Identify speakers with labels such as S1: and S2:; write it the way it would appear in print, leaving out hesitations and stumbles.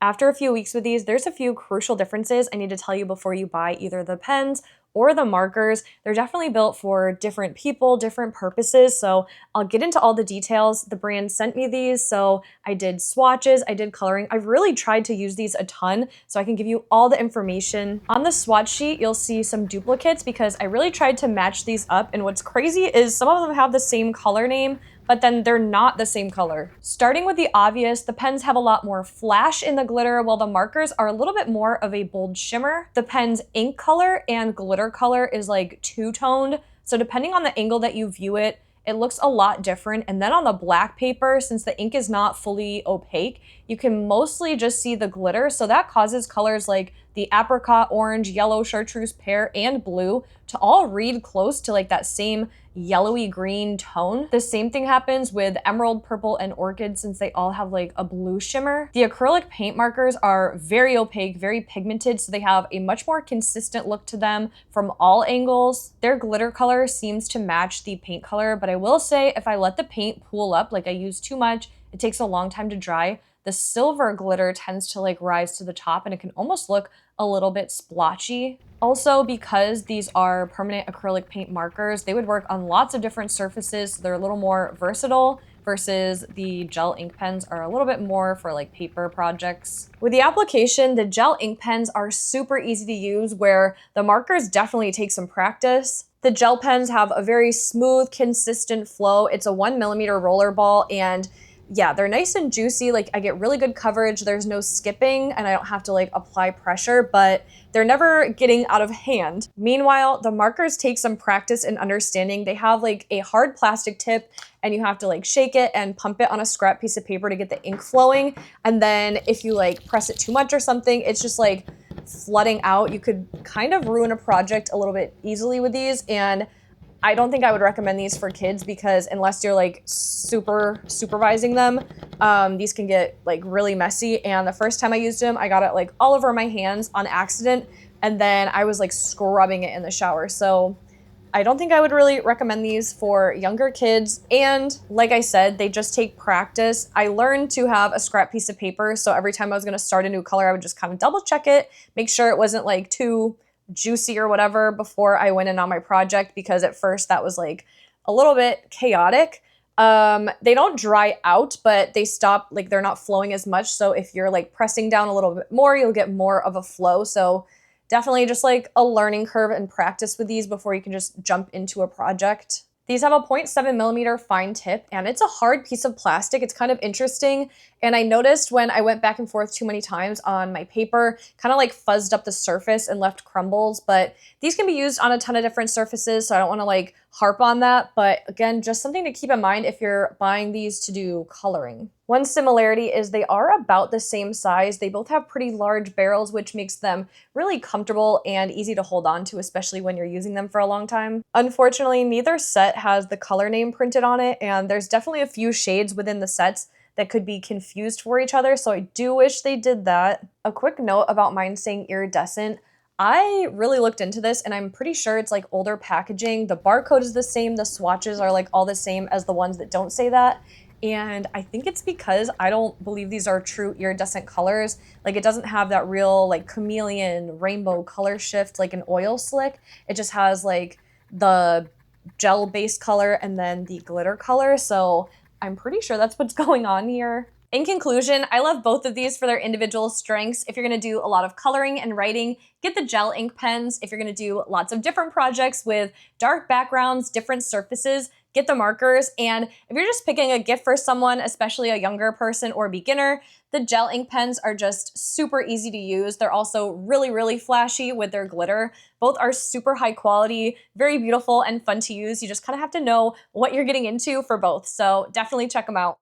S1: After a few weeks with these, there's a few crucial differences I need to tell you before you buy either the pens or the markers. They're definitely built for different people, different purposes, so I'll get into all the details. The brand sent me these, so I did swatches, I did coloring. I've really tried to use these a ton, so I can give you all the information. On the swatch sheet, you'll see some duplicates because I really tried to match these up, and what's crazy is some of them have the same color name, but then they're not the same color. Starting with the obvious, the pens have a lot more flash in the glitter, while the markers are a little bit more of a bold shimmer. The pen's ink color and glitter color is like two-toned, so depending on the angle that you view it, it looks a lot different. And then on the black paper, since the ink is not fully opaque, you can mostly just see the glitter, so that causes colors like the apricot, orange, yellow, chartreuse, pear, and blue to all read close to like that same yellowy green tone. The same thing happens with emerald, purple, and orchid since they all have like a blue shimmer. The acrylic paint markers are very opaque, very pigmented, so they have a much more consistent look to them from all angles. Their glitter color seems to match the paint color, but I will say if I let the paint pool up, like I use too much, it takes a long time to dry. The silver glitter tends to like rise to the top and it can almost look a little bit splotchy. Also, because these are permanent acrylic paint markers, they would work on lots of different surfaces, so they're a little more versatile versus the gel ink pens are a little bit more for like paper projects. With the application, the gel ink pens are super easy to use, where the markers definitely take some practice. The gel pens have a very smooth, consistent flow. It's a 1mm rollerball, and yeah, they're nice and juicy. Like I get really good coverage. There's no skipping and I don't have to like apply pressure, but they're never getting out of hand. Meanwhile, the markers take some practice and understanding. They have like a hard plastic tip and you have to like shake it and pump it on a scrap piece of paper to get the ink flowing. And then if you like press it too much or something, it's just like flooding out. You could kind of ruin a project a little bit easily with these, and I don't think I would recommend these for kids because unless you're like supervising them, these can get like really messy. And the first time I used them, I got it like all over my hands on accident. And then I was like scrubbing it in the shower. So I don't think I would really recommend these for younger kids. And like I said, they just take practice. I learned to have a scrap piece of paper. So every time I was gonna start a new color, I would just kind of double check it, make sure it wasn't like too juicy or whatever before I went in on my project, because at first that was like a little bit chaotic. They don't dry out, but they stop, like they're not flowing as much. So if you're like pressing down a little bit more, you'll get more of a flow. So definitely just like a learning curve and practice with these before you can just jump into a project. These have a 0.7mm fine tip, and it's a hard piece of plastic. It's kind of interesting. And I noticed when I went back and forth too many times on my paper, kind of like fuzzed up the surface and left crumbles. But these can be used on a ton of different surfaces, so I don't want to like harp on that. But again, just something to keep in mind if you're buying these to do coloring. One similarity is they are about the same size. They both have pretty large barrels, which makes them really comfortable and easy to hold on to, especially when you're using them for a long time. Unfortunately, neither set has the color name printed on it, and there's definitely a few shades within the sets that could be confused for each other, so I do wish they did that. A quick note about mine saying iridescent. I really looked into this and I'm pretty sure it's like older packaging. The barcode is the same, the swatches are like all the same as the ones that don't say that. And I think it's because I don't believe these are true iridescent colors. Like it doesn't have that real like chameleon rainbow color shift like an oil slick. It just has like the gel based color and then the glitter color. So I'm pretty sure that's what's going on here. In conclusion, I love both of these for their individual strengths. If you're gonna do a lot of coloring and writing, get the gel ink pens. If you're gonna do lots of different projects with dark backgrounds, different surfaces, get the markers. And if you're just picking a gift for someone, especially a younger person or beginner, the gel ink pens are just super easy to use. They're also really, really flashy with their glitter. Both are super high quality, very beautiful and fun to use. You just kind of have to know what you're getting into for both. So definitely check them out.